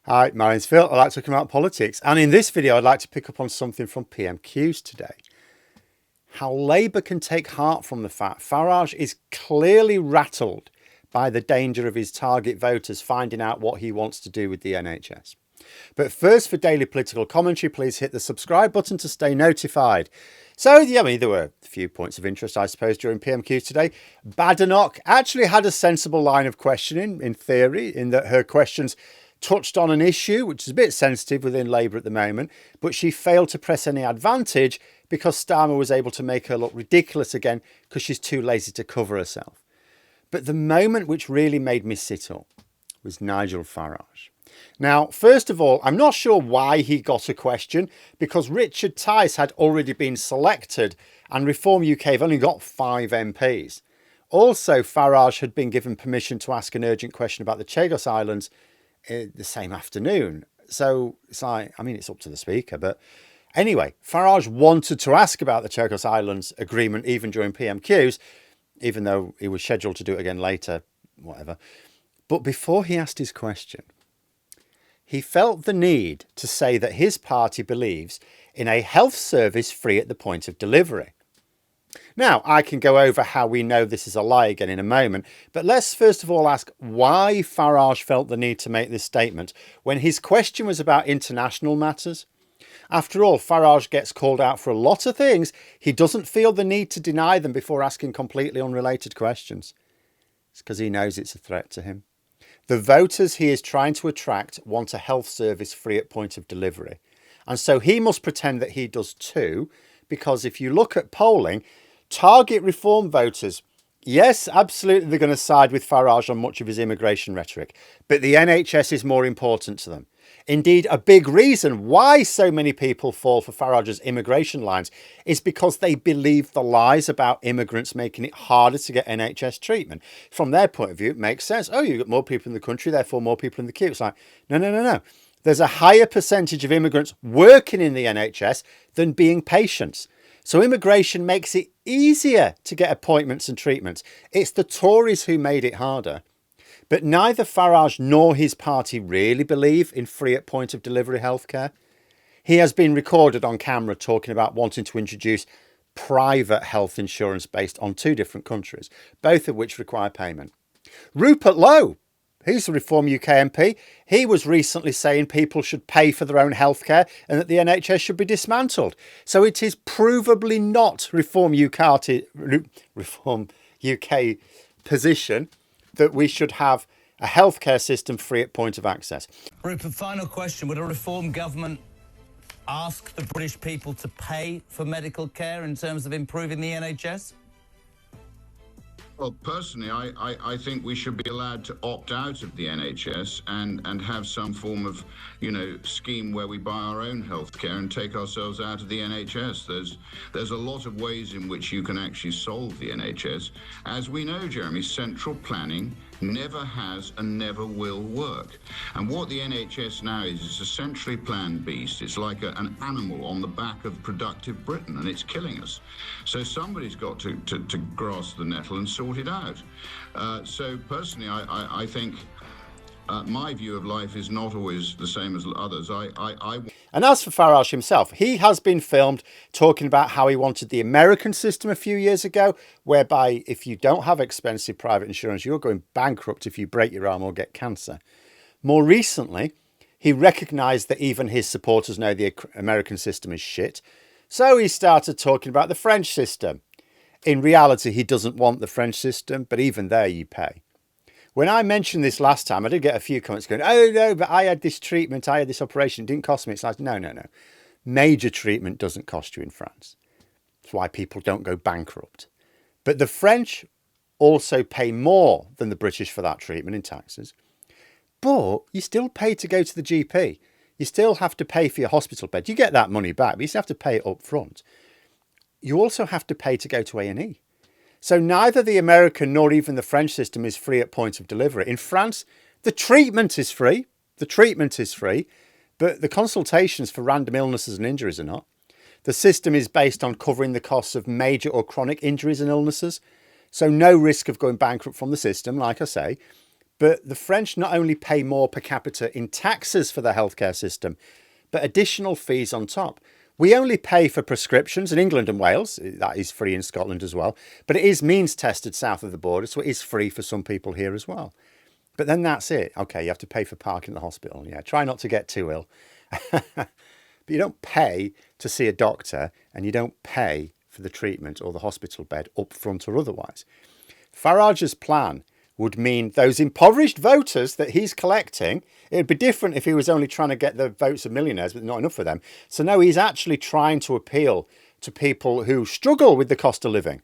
Hi, my name's Phil. I like talking about politics. And in this video, I'd like to pick up on something from PMQs today. How Labour can take heart from the fact Farage is clearly rattled by the danger of his target voters finding out what he wants to do with the NHS. But first, for daily political commentary, please hit the subscribe button to stay notified. So, yeah, there were a few points of interest, I suppose, during PMQs today. Badenoch actually had a sensible line of questioning, in theory, in that her questions touched on an issue which is a bit sensitive within Labour at the moment, but she failed to press any advantage because Starmer was able to make her look ridiculous again because she's too lazy to cover herself. But the moment which really made me sit up was Nigel Farage. Now, first of all, I'm not sure why he got a question because Richard Tice had already been selected and Reform UK have only got 5 MPs. Also, Farage had been given permission to ask an urgent question about the Chagos Islands the same afternoon. So it's like, it's up to the speaker. But anyway, Farage wanted to ask about the Chagos Islands agreement even during PMQs, even though he was scheduled to do it again later, whatever. But before he asked his question, he felt the need to say that his party believes in a health service free at the point of delivery. Now, I can go over how we know this is a lie again in a moment, but let's first of all ask why Farage felt the need to make this statement when his question was about international matters. After all, Farage gets called out for a lot of things. He doesn't feel the need to deny them before asking completely unrelated questions. It's because he knows it's a threat to him. The voters he is trying to attract want a health service free at point of delivery. And so he must pretend that he does too, because if you look at polling, target reform voters, yes, absolutely, they're going to side with Farage on much of his immigration rhetoric, but the NHS is more important to them. Indeed, a big reason why so many people fall for Farage's immigration lines is because they believe the lies about immigrants making it harder to get NHS treatment. From their point of view, it makes sense. Oh, you've got more people in the country, therefore more people in the queue. It's like, no. There's a higher percentage of immigrants working in the NHS than being patients. So immigration makes it easier to get appointments and treatments. It's the Tories who made it harder. But neither Farage nor his party really believe in free at point of delivery healthcare. He has been recorded on camera talking about wanting to introduce private health insurance based on 2 different countries, both of which require payment. Rupert Lowe, he's the Reform UK MP. He was recently saying people should pay for their own healthcare and that the NHS should be dismantled. So it is provably not Reform UK position that we should have a healthcare system free at point of access. Rupert, final question. Would a Reform government ask the British people to pay for medical care in terms of improving the NHS? Well, personally, I think we should be allowed to opt out of the NHS and have some form of, scheme where we buy our own healthcare and take ourselves out of the NHS. There's a lot of ways in which you can actually solve the NHS. As we know, Jeremy, central planning never has and never will work. And what the NHS now is a centrally planned beast. It's like an animal on the back of productive Britain, and it's killing us. So somebody's got to grasp the nettle and sort it out. So personally, I think my view of life is not always the same as others. And as for Farage himself, he has been filmed talking about how he wanted the American system a few years ago, whereby if you don't have expensive private insurance, you're going bankrupt if you break your arm or get cancer. More recently, he recognised that even his supporters know the American system is shit. So he started talking about the French system. In reality, he doesn't want the French system, but even there you pay. When I mentioned this last time, I did get a few comments going, oh no, but I had this treatment, I had this operation, it didn't cost me. It's like, no. Major treatment doesn't cost you in France. That's why people don't go bankrupt. But the French also pay more than the British for that treatment in taxes. But you still pay to go to the GP. You still have to pay for your hospital bed. You get that money back, but you still have to pay it up front. You also have to pay to go to A&E. So neither the American nor even the French system is free at point of delivery. In France, the treatment is free. But the consultations for random illnesses and injuries are not. The system is based on covering the costs of major or chronic injuries and illnesses. So no risk of going bankrupt from the system, like I say. But the French not only pay more per capita in taxes for their healthcare system, but additional fees on top. We only pay for prescriptions in England and Wales. That is free in Scotland as well. But it is means tested south of the border, so it is free for some people here as well. But then that's it. Okay, you have to pay for parking at the hospital. Yeah, try not to get too ill. But you don't pay to see a doctor, and you don't pay for the treatment or the hospital bed up front or otherwise. Farage's plan would mean those impoverished voters that he's collecting, it'd be different if he was only trying to get the votes of millionaires, but not enough for them. So no, he's actually trying to appeal to people who struggle with the cost of living.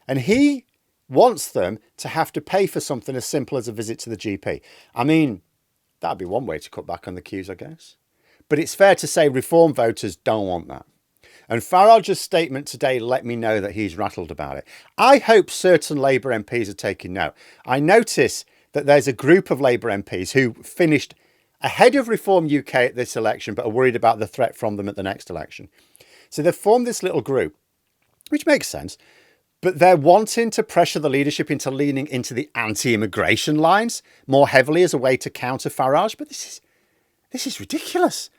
And he wants them to have to pay for something as simple as a visit to the GP. I mean, that'd be one way to cut back on the queues, I guess. But it's fair to say Reform voters don't want that. And Farage's statement today let me know that he's rattled about it. I hope certain Labour MPs are taking note. I notice that there's a group of Labour MPs who finished ahead of Reform UK at this election, but are worried about the threat from them at the next election. So they've formed this little group, which makes sense, but they're wanting to pressure the leadership into leaning into the anti-immigration lines more heavily as a way to counter Farage. But this is ridiculous.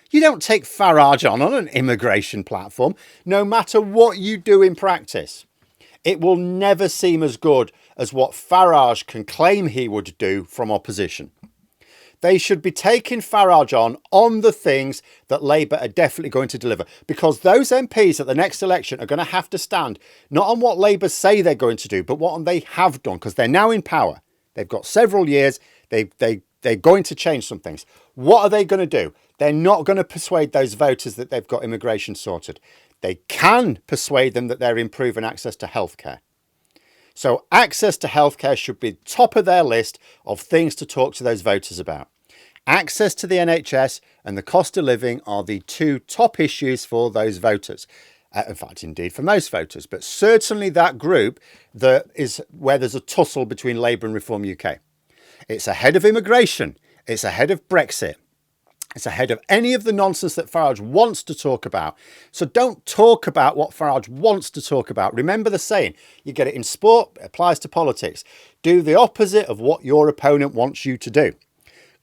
You don't take Farage on an immigration platform, no matter what you do in practice. It will never seem as good as what Farage can claim he would do from opposition. They should be taking Farage on the things that Labour are definitely going to deliver, because those MPs at the next election are going to have to stand not on what Labour say they're going to do, but what they have done, because they're now in power. They've got several years. They're going to change some things. What are they going to do? They're not going to persuade those voters that they've got immigration sorted. They can persuade them that they're improving access to healthcare. So access to healthcare should be top of their list of things to talk to those voters about. Access to the NHS and the cost of living are the two top issues for those voters. In fact, indeed, for most voters, but certainly that group that is where there's a tussle between Labour and Reform UK. It's ahead of immigration. It's ahead of Brexit. It's ahead of any of the nonsense that Farage wants to talk about. So don't talk about what Farage wants to talk about. Remember the saying, you get it in sport, it applies to politics. Do the opposite of what your opponent wants you to do.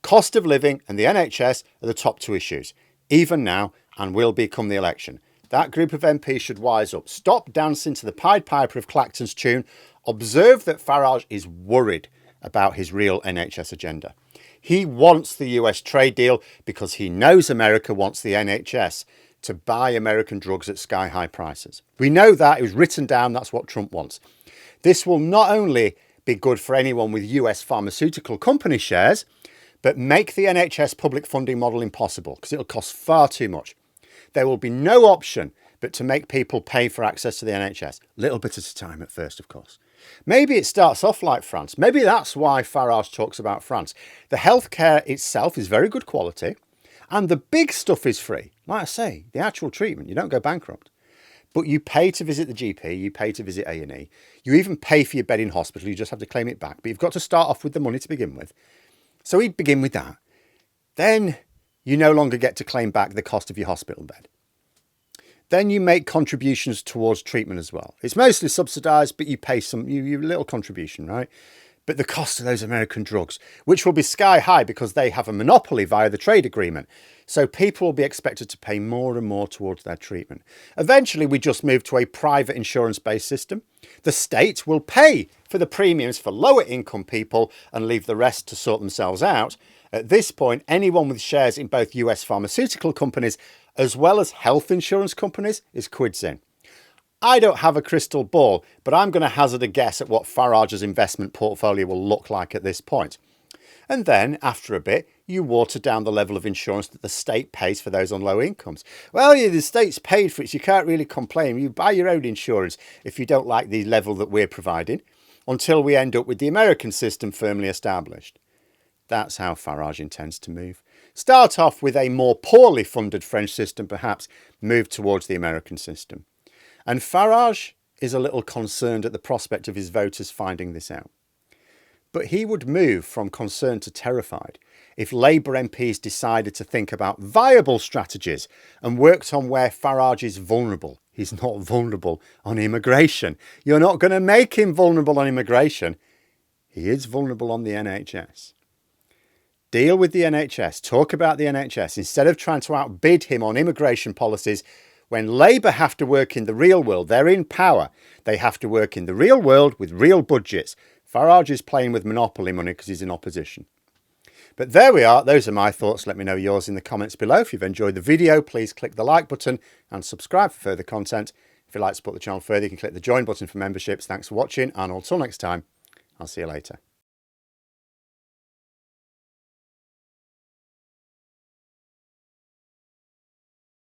Cost of living and the NHS are the top two issues, even now, and will become the election. That group of MPs should wise up. Stop dancing to the Pied Piper of Clacton's tune. Observe that Farage is worried about his real NHS agenda. He wants the US trade deal because he knows America wants the NHS to buy American drugs at sky-high prices. We know that. It was written down. That's what Trump wants. This will not only be good for anyone with US pharmaceutical company shares, but make the NHS public funding model impossible because it'll cost far too much. There will be no option but to make people pay for access to the NHS. Little bit at a time at first, of course. Maybe it starts off like France. Maybe that's why Farage talks about France. The healthcare itself is very good quality and the big stuff is free. Like I say, the actual treatment, you don't go bankrupt. But you pay to visit the GP, you pay to visit A&E. You even pay for your bed in hospital, you just have to claim it back. But you've got to start off with the money to begin with. So he'd begin with that. Then you no longer get to claim back the cost of your hospital bed. Then you make contributions towards treatment as well. It's mostly subsidised, but you pay you little contribution, right? But the cost of those American drugs, which will be sky high because they have a monopoly via the trade agreement. So people will be expected to pay more and more towards their treatment. Eventually, we just move to a private insurance-based system. The state will pay for the premiums for lower income people and leave the rest to sort themselves out. At this point, anyone with shares in both US pharmaceutical companies as well as health insurance companies is quids in. I don't have a crystal ball, but I'm going to hazard a guess at what Farage's investment portfolio will look like at this point. And then, after a bit, you water down the level of insurance that the state pays for those on low incomes. Well, the state's paid for it, so you can't really complain. You buy your own insurance if you don't like the level that we're providing, until we end up with the American system firmly established. That's how Farage intends to move. Start off with a more poorly funded French system, perhaps move towards the American system. And Farage is a little concerned at the prospect of his voters finding this out. But he would move from concerned to terrified if Labour MPs decided to think about viable strategies and worked on where Farage is vulnerable. He's not vulnerable on immigration. You're not going to make him vulnerable on immigration. He is vulnerable on the NHS. Deal with the NHS. Talk about the NHS instead of trying to outbid him on immigration policies. When Labour have to work in the real world, they're in power. They have to work in the real world with real budgets. Farage is playing with monopoly money because he's in opposition. But there we are. Those are my thoughts. Let me know yours in the comments below. If you've enjoyed the video, please click the like button and subscribe for further content. If you'd like to support the channel further, you can click the join button for memberships. Thanks for watching, and until next time, I'll see you later.